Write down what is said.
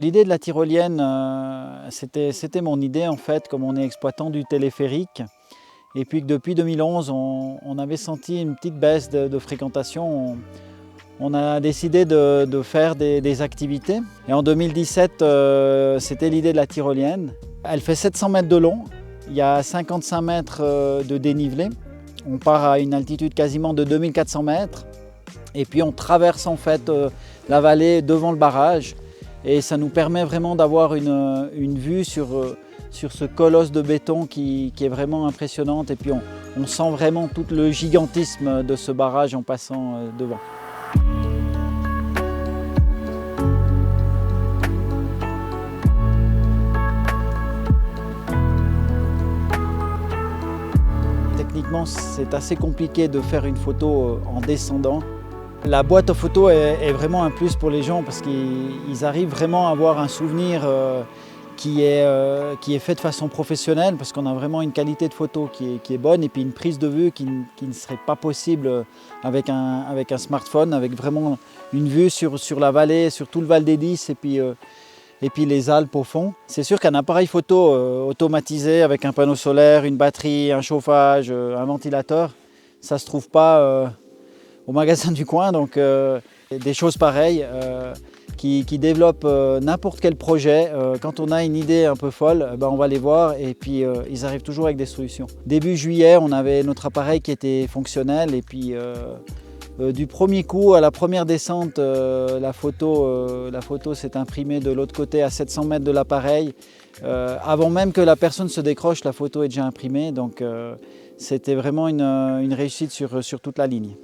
L'idée de la tyrolienne, c'était mon idée en fait, comme on est exploitant du téléphérique. Et puis que depuis 2011, on avait senti une petite baisse de fréquentation. On a décidé de faire des activités. Et en 2017, c'était l'idée de la tyrolienne. Elle fait 700 mètres de long, il y a 55 mètres de dénivelé. On part à une altitude quasiment de 2400 mètres. Et puis on traverse en fait la vallée devant le barrage. Et ça nous permet vraiment d'avoir une vue sur ce colosse de béton qui est vraiment impressionnante. Et puis on sent vraiment tout le gigantisme de ce barrage en passant devant. Techniquement, c'est assez compliqué de faire une photo en descendant. La boîte à photos est vraiment un plus pour les gens parce qu'ils arrivent vraiment à avoir un souvenir qui est fait de façon professionnelle parce qu'on a vraiment une qualité de photo qui est bonne et puis une prise de vue qui ne serait pas possible avec un smartphone, avec vraiment une vue sur la vallée, sur tout le Val d'Hélice et puis les Alpes au fond. C'est sûr qu'un appareil photo automatisé avec un panneau solaire, une batterie, un chauffage, un ventilateur, ça ne se trouve pas au magasin du coin. Donc des choses pareilles qui développent n'importe quel projet. Quand on a une idée un peu folle, on va les voir et puis ils arrivent toujours avec des solutions. Début juillet, on avait notre appareil qui était fonctionnel et puis du premier coup à la première descente, la photo s'est imprimée de l'autre côté à 700 mètres de l'appareil. Avant même que la personne se décroche, la photo est déjà imprimée. Donc c'était vraiment une réussite sur toute la ligne.